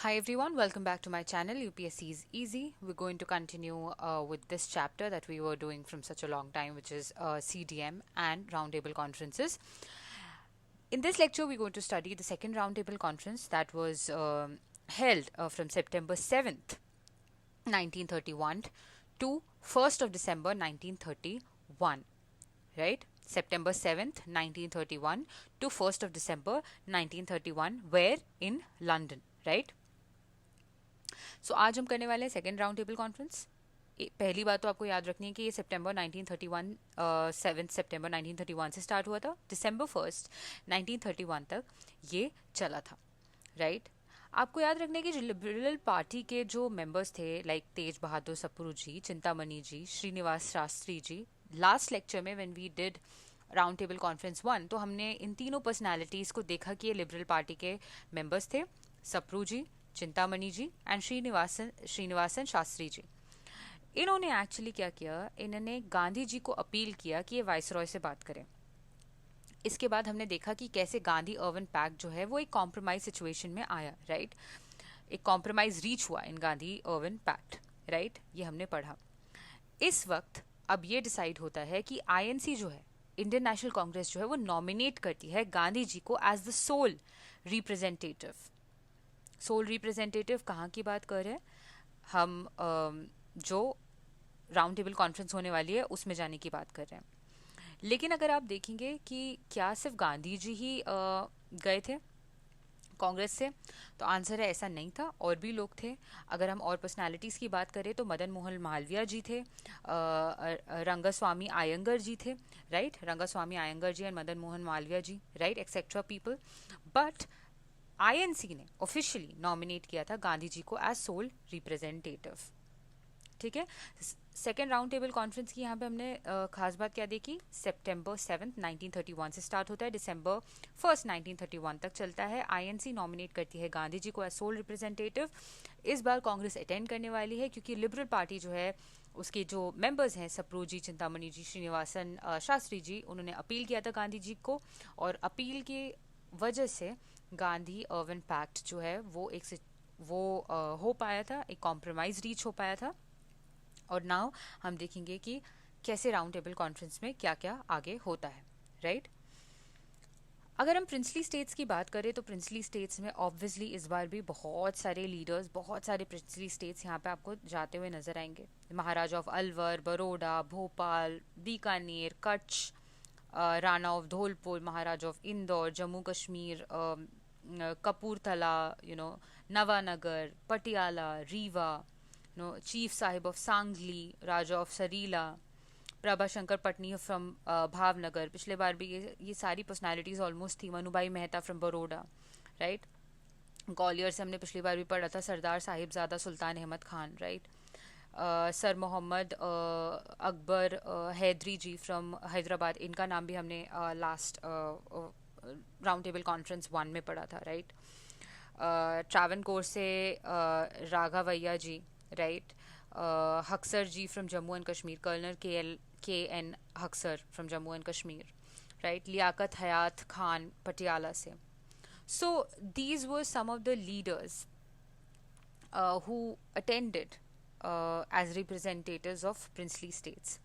Hi everyone, welcome back to my channel UPSC is Easy. We're going to continue with this chapter that we were doing from such a long time, which is CDM and roundtable conferences. In this lecture, we're going to study the second roundtable conference that was held from September 7th, 1931 to 1st of December 1931, right? September 7th, 1931 to 1st of December 1931, where in London, right? सो आज हम करने वाले हैं second round table conference. पहली बात तो आपको याद रखनी है कि ये सितंबर 1931 7 सितंबर 1931 से स्टार्ट हुआ था, दिसंबर 1 1931 तक ये चला था, राइट। आपको याद रखना है कि जो लिबरल पार्टी के जो मेंबर्स थे, like Tej Bahadur Sapru ji, Chintamani ji, Srinivasa Shastri ji, last lecture में when we did round table conference 1, तो हमने इन तीनों पर्सनालिटीज़ को देखा कि ये लिबरल पार्टी के मेंबर्स थे, सप्रू जी, चिंतामणि जी एंड श्रीनिवासन शास्त्री जी। इन्होंने एक्चुअली क्या किया, इन्होंने गांधी जी को अपील किया कि ये वाइसरॉय से बात करें। इसके बाद हमने देखा कि कैसे गांधी अर्बन पैक्ट जो है वो एक कॉम्प्रोमाइज सिचुएशन में आया, राइट। एक कॉम्प्रोमाइज रीच हुआ इन गांधी अर्बन पैक्ट, राइट, ये हमने पढ़ा। इस वक्त अब ये डिसाइड होता है कि आईएनसी जो है, इंडियन नेशनल कांग्रेस जो है, वो नॉमिनेट करती है गांधी जी को as the sole representative. Sole representative कहाँ की बात कर रहे हैं हम? जो राउंड टेबल कॉन्फ्रेंस होने वाली है उसमें जाने की बात कर रहे हैं। लेकिन अगर आप देखेंगे कि क्या सिर्फ गांधी जी ही गए थे कांग्रेस से, तो आंसर है ऐसा नहीं था, और भी लोग थे। अगर हम और पर्सनालिटीज़ की बात करें तो मदन मोहन मालवीय जी थे, रंगस्वामी आयंगर जी थे, right, Rangaswamy Iyengar ji and Madan Mohan Malaviya ji, right, etcetera people. But INC ने ऑफिशियली नॉमिनेट किया था गांधी जी को एज सोल रिप्रेजेंटेटिव, ठीक है। सेकेंड राउंड टेबल कॉन्फ्रेंस की यहाँ पे हमने खास बात क्या देखी, सितंबर 7 1931 से स्टार्ट होता है, दिसंबर 1 1931 तक चलता है। आईएनसी नॉमिनेट करती है गांधी जी को एज सोल रिप्रेजेंटेटिव। इस बार कांग्रेस अटेंड करने वाली है क्योंकि लिबरल पार्टी जो है उसके जो मेंबर्स हैं, सप्रू जी, चिंतामणि जी, श्रीनिवासन शास्त्री जी, उन्होंने अपील किया था गांधी जी को, और अपील की वजह से गांधी अर्बन पैक्ट जो है वो हो पाया था, एक कॉम्प्रोमाइज रीच हो पाया था। और नाउ हम देखेंगे कि कैसे राउंड टेबल कॉन्फ्रेंस में क्या क्या आगे होता है, राइट। अगर हम प्रिंसली स्टेट्स की बात करें तो प्रिंसली स्टेट्स में ऑब्वियसली इस बार भी बहुत सारे लीडर्स, बहुत सारे प्रिंसली स्टेट्स यहाँ पे आपको जाते हुए नजर आएंगे। Maharaja of Alwar, Baroda, Bhopal, Bikaner, Kutch, Rana of Dholpur, Maharaja of Indore, Jammu Kashmir, Kapurthala, Nawanagar, Patiala, Rewa, chief Sahib of Sangli, Raja of Sarila, Prabha Shankar Pattani from Bhavnagar. पिछले बार भी ये सारी पर्सनालिटीज ऑलमोस्ट थी। Manubhai Mehta from Baroda, right. ग्वालियर से हमने पिछली बार भी पढ़ा था Sardar Sahibzada Sultan Ahmed Khan, right. Sir Mohammad Akbar Hydari ji from Hyderabad, इनका नाम भी हमने लास्ट राउंड टेबल कॉन्फ्रेंस 1 में पढ़ा था, राइट। ट्रावनकोर से Raghavaiah ji, right. Haksar ji from Jammu and Kashmir, colonel K N Haksar from Jammu and Kashmir, right. Liaquat Hayat Khan Patiala से। So these were some of the leaders who attended as representatives of princely states.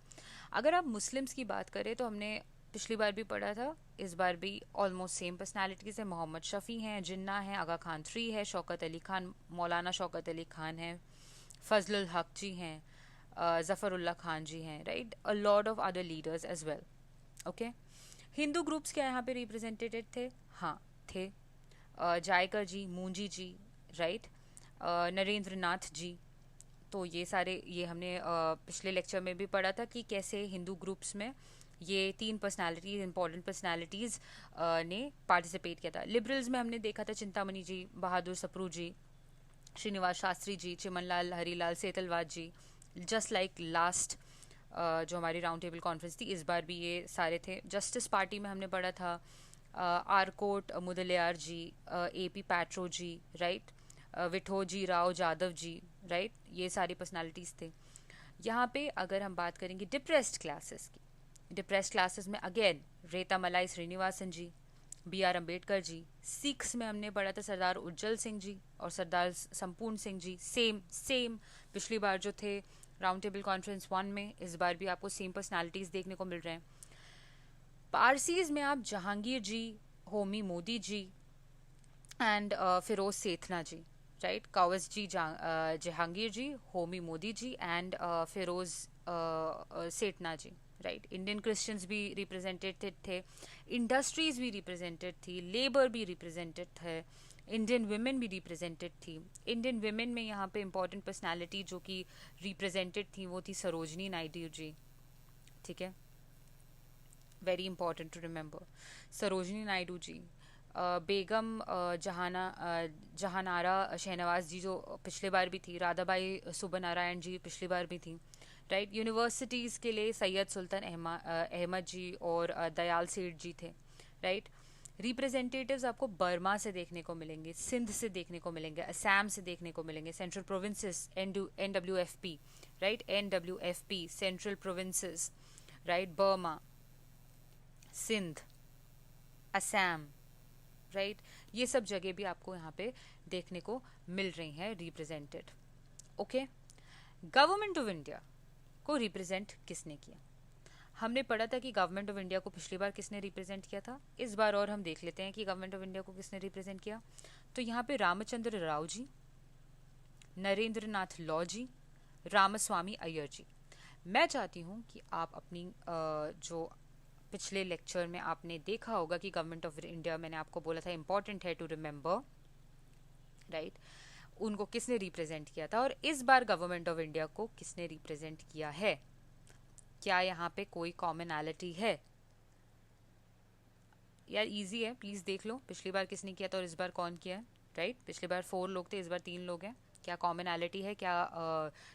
अगर आप मुस्लिम्स की बात करें तो हमने पिछली बार भी पढ़ा था, इस बार भी ऑलमोस्ट सेम पर्सनालिटीज़ है। मोहम्मद शफ़ी हैं, जिन्ना हैं, आगा खान 3 है, शौकत अली खान, मौलाना शौकत अली खान हैं, फजलुल हक जी हैं, ज़फ़रुल्ला खान जी हैं, right. A lot of other leaders as well, okay. Hindu groups क्या यहाँ पे रिप्रेजेंटेटेड थे? हाँ, थे। जायकर जी, मूंजी जी, राइट, नरेंद्र नाथ जी। तो ये सारे, ये हमने पिछले लेक्चर में भी पढ़ा था कि कैसे हिंदू ग्रुप्स में ये 3 पर्सनालिटीज, इंपॉर्टेंट पर्सनालिटीज ने पार्टिसिपेट किया था। लिबरल्स में हमने देखा था चिंतामणि जी, बहादुर सप्रू जी, श्रीनिवास शास्त्री जी, चिमनलाल हरीलाल सेतलवाद जी। जस्ट लाइक लास्ट जो हमारी राउंड टेबल कॉन्फ्रेंस थी, इस बार भी ये सारे थे। जस्टिस पार्टी में हमने पढ़ा था आरकोट मुदलियार जी, एपी पैट्रो जी, राइट, विठोजी राव जादव जी, राइट, ये सारी पर्सनालिटीज़ थे। यहाँ पे अगर हम बात करेंगे डिप्रेस्ड क्लासेस की, डिप्रेस्ड क्लासेस में again Rettamalai Srinivasan ji, B R Ambedkar ji. Sikhs में हमने पढ़ा था सरदार उज्जवल सिंह जी और सरदार संपूर्ण सिंह जी। सेम सेम पिछली बार जो थे राउंड टेबल कॉन्फ्रेंस 1 में, इस बार भी आपको सेम पर्सनालिटीज देखने को मिल रहे हैं। पारसीज में आप Jehangir ji, Homi Modi ji and Firoz Sethna ji, right. Kavas ji, Jehangir ji, Homi Modi ji and Firoz Sethna ji, right. Indian Christians भी रिप्रेजेंटेड थे, इंडस्ट्रीज भी रिप्रेजेंटेड थी, लेबर भी रिप्रेजेंटेड थे, इंडियन वुमेन भी रिप्रेजेंटेड थी। इंडियन वुमेन में यहाँ पे इंपॉर्टेंट पर्सनालिटी जो कि रिप्रेजेंटेड थी वो थी सरोजनी नायडू जी, ठीक है, very important to remember. Sarojini Naidu ji, Begum Jahanara Shahnawaz ji जो पिछले बार भी थी, राधाबाई सुब्बनारायण जी पिछली बार भी थी, राइट। यूनिवर्सिटीज़ के लिए सैयद सुल्तान अहमद जी और दयाल सेठ जी थे, राइट। रिप्रेजेंटेटिव्स आपको बर्मा से देखने को मिलेंगे, सिंध से देखने को मिलेंगे, असम से देखने को मिलेंगे, central provinces, NWFP, right, NWFP central provinces, right, Burma, Sindh, Assam, right. ये सब जगह भी आपको यहाँ पे देखने को मिल रही हैं represented, okay. Government of India को रिप्रेजेंट किसने किया? हमने पढ़ा था कि गवर्नमेंट ऑफ इंडिया को पिछली बार किसने रिप्रेजेंट किया था, इस बार और हम देख लेते हैं कि गवर्नमेंट ऑफ इंडिया को किसने रिप्रेजेंट किया। तो यहाँ पे रामचंद्र राव जी, नरेंद्र नाथ लॉ जी, रामास्वामी अय्यर जी। मैं चाहती हूँ कि आप अपनी जो पिछले लेक्चर में आपने देखा होगा कि गवर्नमेंट ऑफ इंडिया, मैंने आपको बोला था इंपॉर्टेंट है टू रिमेंबर, राइट, उनको किसने रिप्रेजेंट किया था और इस बार गवर्नमेंट ऑफ इंडिया को किसने रिप्रेजेंट किया है। क्या यहाँ पे कोई कॉमनैलिटी है? यार इजी है, प्लीज देख लो पिछली बार किसने किया था और इस बार कौन किया है, राइट। पिछली बार 4 लोग थे, इस बार 3 लोग हैं। क्या कॉमनैलिटी है? क्या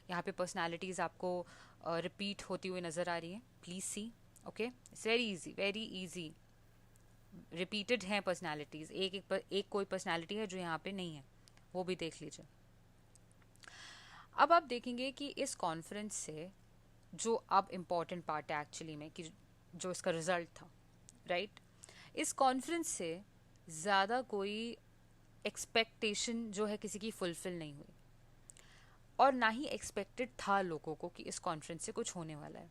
यहाँ पे पर्सनालिटीज आपको रिपीट होती हुई नजर आ रही है? Please see, okay, it's very easy, very easy. Repeated हैं पर्सनालिटीज, एक कोई पर्सनालिटी है जो यहाँ पे नहीं है, वो भी देख लीजिए। अब आप देखेंगे कि इस कॉन्फ्रेंस से जो अब इम्पॉर्टेंट पार्ट है एक्चुअली में, कि जो इसका रिजल्ट था, राइट, इस कॉन्फ्रेंस से ज़्यादा कोई एक्सपेक्टेशन जो है किसी की फुलफिल नहीं हुई और ना ही एक्सपेक्टेड था लोगों को कि इस कॉन्फ्रेंस से कुछ होने वाला है,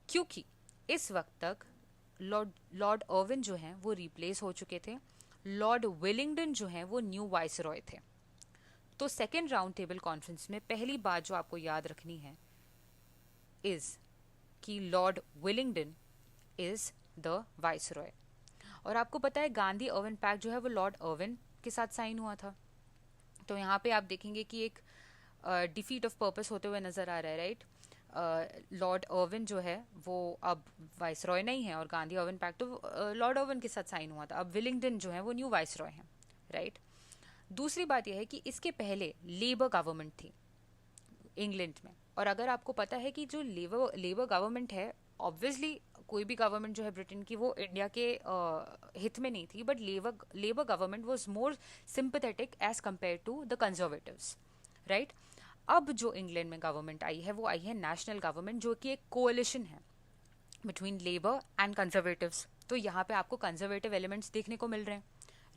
क्योंकि इस वक्त तक लॉर्ड अर्विन जो हैं वो रिप्लेस हो चुके थे, लॉर्ड विलिंगडन जो हैं वो न्यू वाइसरॉय थे। तो सेकेंड राउंड टेबल कॉन्फ्रेंस में पहली बात जो आपको याद रखनी है इज कि Lord Willingdon is the viceroy. और आपको पता है गांधी अर्विन पैक्ट जो है वो लॉर्ड अर्विन के साथ साइन हुआ था। तो यहाँ पे आप देखेंगे कि एक डिफीट ऑफ पर्पस होते हुए नजर आ रहा है, राइट। लॉर्ड अर्विन जो है वो अब वाइसरॉय नहीं है और गांधी अर्विन पैक्ट तो लॉर्ड अर्विन के साथ साइन हुआ था। अब विलिंगडन जो है वो न्यू वाइसरॉय हैं, राइट। दूसरी बात यह है कि इसके पहले लेबर गवर्नमेंट थी इंग्लैंड में, और अगर आपको पता है कि जो लेबर गवर्नमेंट है, ऑब्वियसली कोई भी गवर्नमेंट जो है ब्रिटेन की वो इंडिया के हित में नहीं थी, but labour government was more sympathetic as compare to the conservatives, right. अब जो इंग्लैंड में गवर्नमेंट आई है वो आई है नेशनल गवर्नमेंट, जो कि एक कोalition है बिटवीन लेबर एंड कंजर्वेटिव्स। तो यहाँ पे आपको कंजर्वेटिव एलिमेंट्स देखने को मिल रहे हैं,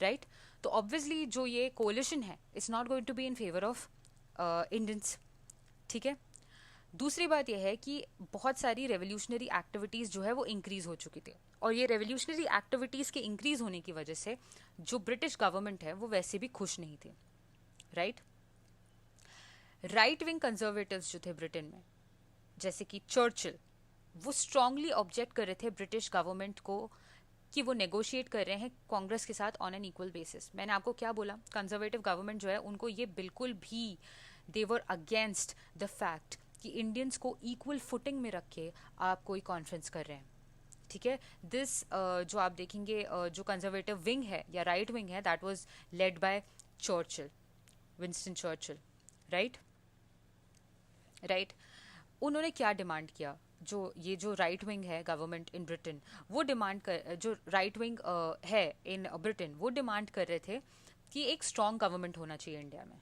राइट। तो ऑब्वियसली जो ये कोalition है it's not going to be in favour of Indians, ठीक है। दूसरी बात यह है कि बहुत सारी रेवोल्यूशनरी एक्टिविटीज़ जो है वो इंक्रीज हो चुकी थी, और ये रेवोल्यूशनरी एक्टिविटीज़ के इंक्रीज होने की वजह से जो ब्रिटिश गवर्नमेंट है वो वैसे भी खुश नहीं थी, राइट। राइट विंग कंजर्वेटिव्स जो थे ब्रिटेन में, जैसे कि चर्चिल, वो स्ट्रांगली ऑब्जेक्ट कर रहे थे ब्रिटिश गवर्नमेंट को कि वो नेगोशिएट कर रहे हैं कांग्रेस के साथ ऑन एन इक्वल बेसिस। मैंने आपको क्या बोला, कंजर्वेटिव गवर्नमेंट जो है उनको ये बिल्कुल भी, दे वर अगेंस्ट द फैक्ट कि इंडियंस को इक्वल फुटिंग में रख के आप कोई कॉन्फ्रेंस कर रहे हैं, ठीक है। दिस जो आप देखेंगे जो कंजर्वेटिव विंग है या राइट विंग है, that was led by Churchill, Winston Churchill, right. उन्होंने क्या डिमांड किया, जो राइट विंग है गवर्नमेंट इन ब्रिटेन, वो डिमांड कर, जो राइट विंग है इन ब्रिटेन, वो डिमांड कर रहे थे कि एक स्ट्रॉन्ग गवर्नमेंट होना चाहिए इंडिया में,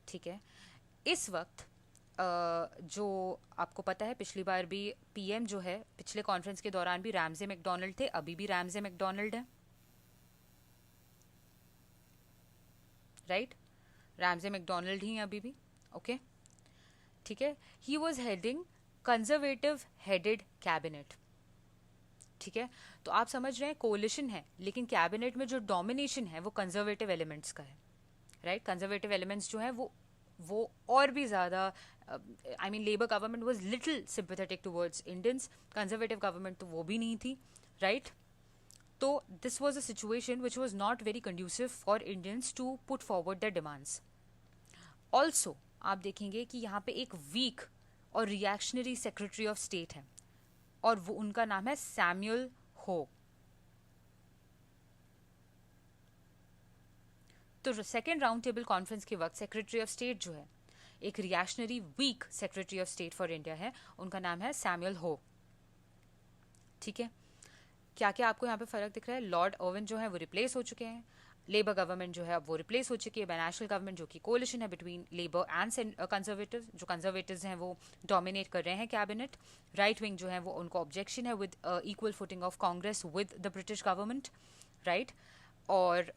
ठीक है। इस वक्त जो आपको पता है पिछली बार भी पीएम जो है, पिछले कॉन्फ्रेंस के दौरान भी रैमजे मैकडोनल्ड थे, अभी भी रैमजे मैकडोनल्ड है, राइट, रैमजे मैकडोनल्ड ही हैं अभी भी, ओके, ठीक है। He was heading conservative headed cabinet, ठीक है। तो आप समझ रहे हैं कोलिशन है, लेकिन कैबिनेट में जो डोमिनेशन है वो कंजर्वेटिव एलिमेंट्स का है, राइट। कंजर्वेटिव एलिमेंट्स जो है वो और भी ज़्यादा, I mean labour government was little sympathetic towards Indians, conservative government तो वो भी नहीं थी, राइट। तो this was a situation which was not very conducive for Indians to put forward their demands. Also आप देखेंगे कि यहाँ पे एक वीक और रिएक्शनरी सेक्रेटरी ऑफ स्टेट है, और वो उनका नाम है सैमुअल हो। तो सेकेंड राउंड टेबल कॉन्फ्रेंस के वक्त सेक्रेटरी ऑफ स्टेट जो है, एक reactionary weak secretary of state for India है, उनका नाम है सैमुअल हो, ठीक है। क्या क्या आपको यहाँ पे फर्क दिख रहा है? लॉर्ड ओवन जो है वो रिप्लेस हो चुके हैं, लेबर गवर्नमेंट जो है अब वो रिप्लेस हो चुकी है बाय नेशनल गवर्नमेंट, जो कि कोलिशन है बिटवीन लेबर एंड कंजर्वेटिव। जो कंजर्वेटिव्स हैं वो डोमिनेट कर रहे हैं कैबिनेट, राइट विंग जो है वो उनको ऑब्जेक्शन है with equal footing of Congress with the British government, right. और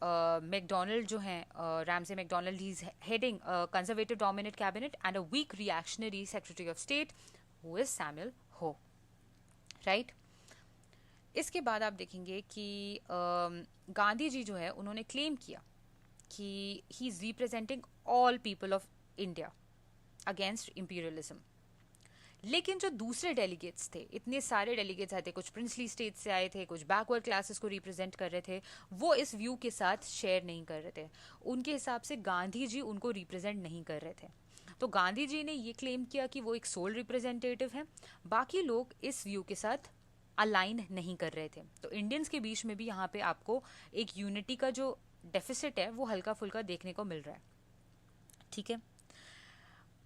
मैकडोनल्ड जो हैं, Ramsay MacDonald, he is heading conservative dominate cabinet and a weak reactionary secretary of state who is Samuel Hoare, right. इसके बाद आप देखेंगे कि गांधी जी जो है उन्होंने क्लेम किया कि he is representing all people of India against imperialism. लेकिन जो दूसरे डेलीगेट्स थे, इतने सारे डेलीगेट्स आए थे, कुछ प्रिंसली स्टेट से आए थे, कुछ बैकवर्ड क्लासेस को रिप्रेजेंट कर रहे थे, वो इस व्यू के साथ शेयर नहीं कर रहे थे। उनके हिसाब से गांधी जी उनको रिप्रेजेंट नहीं कर रहे थे। तो गांधी जी ने ये क्लेम किया कि वो एक सोल रिप्रेजेंटेटिव है, बाकी लोग इस व्यू के साथ अलाइन नहीं कर रहे थे। तो इंडियंस के बीच में भी यहाँ पे आपको एक यूनिटी का जो डेफिसिट है वो हल्का फुल्का देखने को मिल रहा है, ठीक है।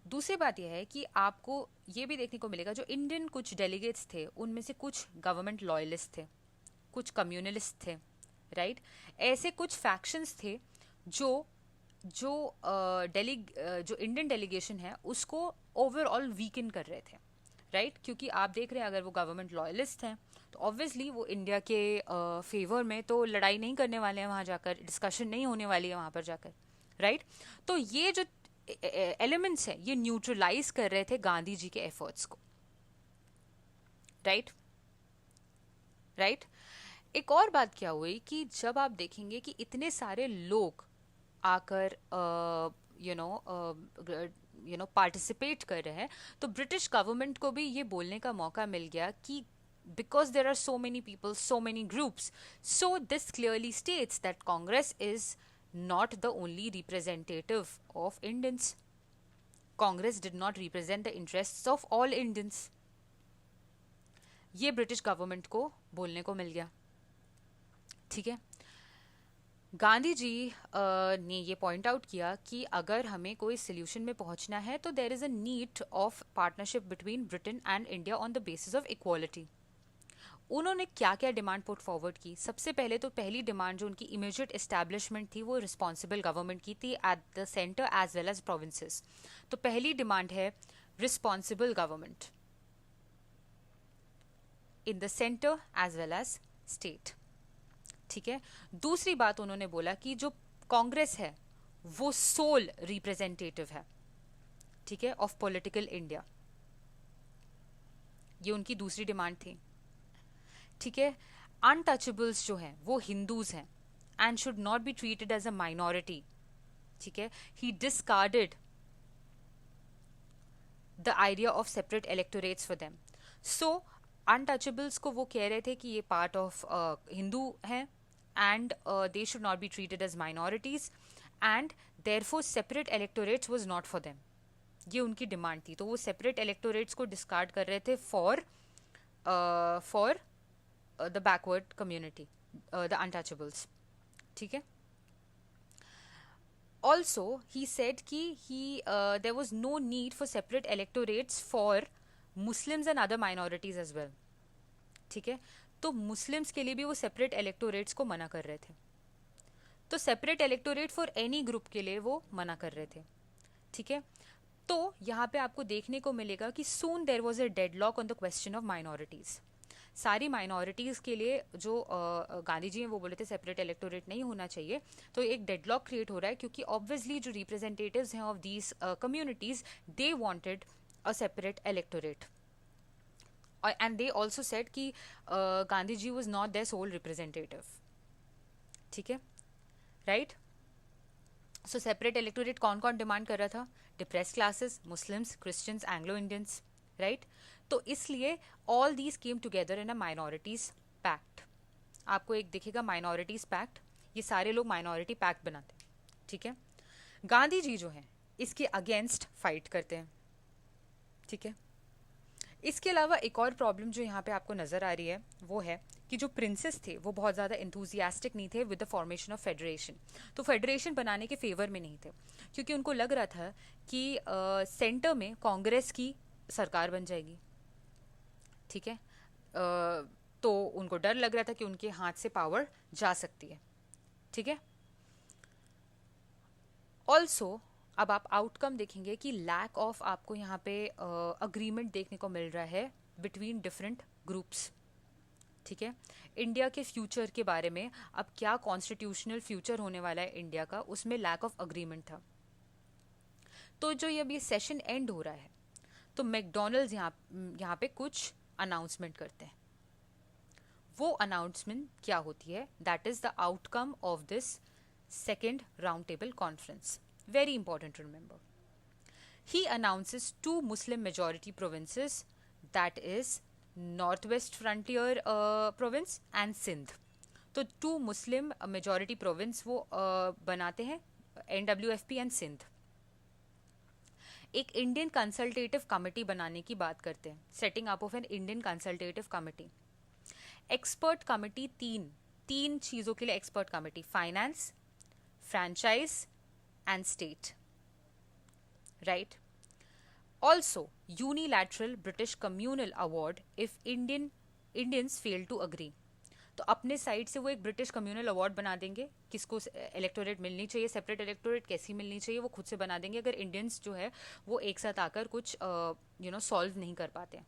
दूसरी बात यह है कि आपको ये भी देखने को मिलेगा जो इंडियन कुछ डेलीगेट्स थे उनमें से कुछ गवर्नमेंट लॉयलिस्ट थे, कुछ कम्युनलिस्ट थे, राइट। ऐसे कुछ फैक्शंस थे जो जो जो इंडियन डेलीगेशन है उसको ओवरऑल वीकन कर रहे थे, राइट। क्योंकि आप देख रहे हैं अगर वो गवर्नमेंट लॉयलिस्ट हैं तो ऑब्वियसली वो इंडिया के फेवर में तो लड़ाई नहीं करने वाले हैं, वहाँ जाकर डिस्कशन नहीं होने वाली है वहाँ पर जाकर, राइट। तो ये जो एलिमेंट्स हैं ये न्यूट्रलाइज कर रहे थे गांधी जी के एफर्ट्स को, राइट, राइट। एक और बात क्या हुई कि जब आप देखेंगे कि इतने सारे लोग आकर पार्टिसिपेट कर रहे हैं, तो ब्रिटिश गवर्नमेंट को भी ये बोलने का मौका मिल गया कि because there are so many people, so many groups, so this clearly states that Congress is not the only representative of Indians. Congress did not represent the interests of all Indians. ये British government को बोलने को मिल गया, ठीक है। गांधी जी ने ये point out किया कि अगर हमें कोई सोल्यूशन में पहुंचना है तो there is a need of partnership between Britain and India on the basis of equality. उन्होंने क्या क्या डिमांड पुट फॉरवर्ड की? सबसे पहले तो पहली डिमांड जो उनकी इमीडिएट एस्टैब्लिशमेंट थी वो रिस्पॉन्सिबल गवर्नमेंट की थी at the centre as well as provinces. तो पहली डिमांड है responsible government in the centre as well as state, ठीक है। दूसरी बात उन्होंने बोला कि जो कांग्रेस है वो सोल रिप्रेजेंटेटिव है, ठीक है, ऑफ पॉलिटिकल इंडिया। ये उनकी दूसरी डिमांड थी, ठीक है। अनटचेबल्स जो हैं वो हिंदूज हैं and should not be treated as a minority, ठीक है। He discarded the idea of separate electorates for them. So untouchables को वो कह रहे थे कि ये पार्ट ऑफ हिंदू हैं and they should not be treated as minorities and therefore separate electorates was not for them. ये उनकी डिमांड थी। तो वो सेपरेट इलेक्टोरेट्स को डिस्कार्ड कर रहे थे for the backward community, the untouchables, ठीक है। Also he said कि there was no need for separate electorates for Muslims and other minorities as well, ठीक है। तो मुस्लिम्स के लिए भी वो सेपरेट इलेक्टोरेट्स को मना कर रहे थे। तो separate electorate for any group के लिए वो मना कर रहे थे, ठीक है। तो यहाँ पे आपको देखने को मिलेगा कि soon there was a deadlock on the question of minorities. सारी माइनॉरिटीज़ के लिए जो गांधी जी हैं वो बोले थे सेपरेट इलेक्टोरेट नहीं होना चाहिए, तो एक डेडलॉक क्रिएट हो रहा है क्योंकि ऑब्वियसली जो रिप्रेजेंटेटिव्स हैं of these communities they wanted a separate electorate, and they also said कि Gandhi ji was not their sole representative, ठीक है, राइट। सो सेपरेट इलेक्टोरेट कौन कौन डिमांड कर रहा था? Depress classes, Muslims, Christians, Anglo Indians, right. तो इसलिए all these came together in a minorities pact. आपको एक दिखेगा माइनॉरिटीज पैक्ट, ये सारे लोग माइनॉरिटी पैक्ट बनाते हैं, ठीक है। गांधी जी जो हैं इसके अगेंस्ट फाइट करते हैं, ठीक है। इसके अलावा एक और प्रॉब्लम जो यहाँ पे आपको नज़र आ रही है वो है कि जो प्रिंसेस थे वो बहुत ज़्यादा इंथुजियास्टिक नहीं थे with the formation of federation. तो फेडरेशन बनाने के फेवर में नहीं थे क्योंकि उनको लग रहा था कि सेंटर में कांग्रेस की सरकार बन जाएगी, ठीक है। तो उनको डर लग रहा था कि उनके हाथ से पावर जा सकती है, ठीक है। ऑल्सो अब आप आउटकम देखेंगे कि लैक ऑफ आपको यहाँ पे अग्रीमेंट देखने को मिल रहा है बिटवीन डिफरेंट ग्रुप्स, ठीक है। इंडिया के फ्यूचर के बारे में अब क्या कॉन्स्टिट्यूशनल फ्यूचर होने वाला है इंडिया का, उसमें लैक ऑफ अग्रीमेंट था। तो जो ये सेशन एंड हो रहा है तो मैकडोनल्ड्स यहाँ पे कुछ अनाउंसमेंट करते हैं। वो अनाउंसमेंट क्या होती है? That is the outcome of this second round table conference. Very important to remember. He announces two Muslim majority provinces, that is Northwest Frontier province and Sindh. तो टू मुस्लिम मेजॉरिटी प्रोविंस वो बनाते हैं, NWFP and Sindh. एक Indian consultative committee बनाने की बात करते हैं, setting up of an Indian consultative committee. Expert committee तीन चीज़ों के लिए expert committee: finance, franchise and state, right? Also, unilateral British communal award if Indians fail to agree. तो अपने साइड से वो एक ब्रिटिश कम्युनल अवार्ड बना देंगे, किसको इलेक्टोरेट मिलनी चाहिए, सेपरेट इलेक्टोरेट कैसी मिलनी चाहिए वो खुद से बना देंगे अगर इंडियंस जो है वो एक साथ आकर कुछ सॉल्व नहीं कर पाते हैं।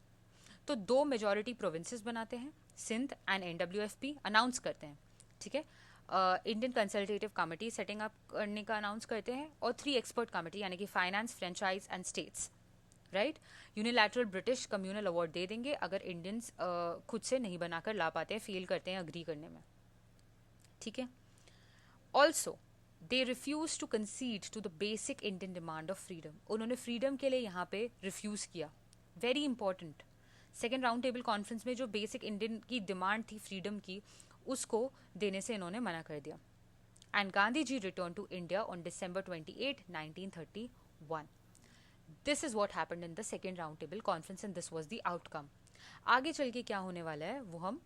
तो दो मेजॉरिटी प्रोविंसेस बनाते हैं, सिंध एंड NWFP, अनाउंस करते हैं, ठीक है। Indian consultative committee setting up करने का अनाउंस करते हैं, और 3 एक्सपर्ट कमेटी यानी कि finance, franchise and states, right. Unilateral British communal award दे देंगे अगर इंडियंस खुद से नहीं बनाकर ला पाते हैं, फेल करते हैं अग्री करने में, ठीक है। Also they refuse to concede to the basic Indian demand of freedom. उन्होंने फ्रीडम के लिए यहाँ पे रिफ्यूज किया, very important. Second round table conference में जो बेसिक इंडियन की डिमांड थी फ्रीडम की, उसको देने से इन्होंने मना कर दिया। And Gandhi ji return to India on December 28, 1931। This is what happened in the second round table conference and this was the outcome. आगे चल के क्या होने वाला है वो हम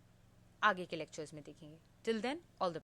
आगे के लेक्चर्स में देखेंगे। Till then all the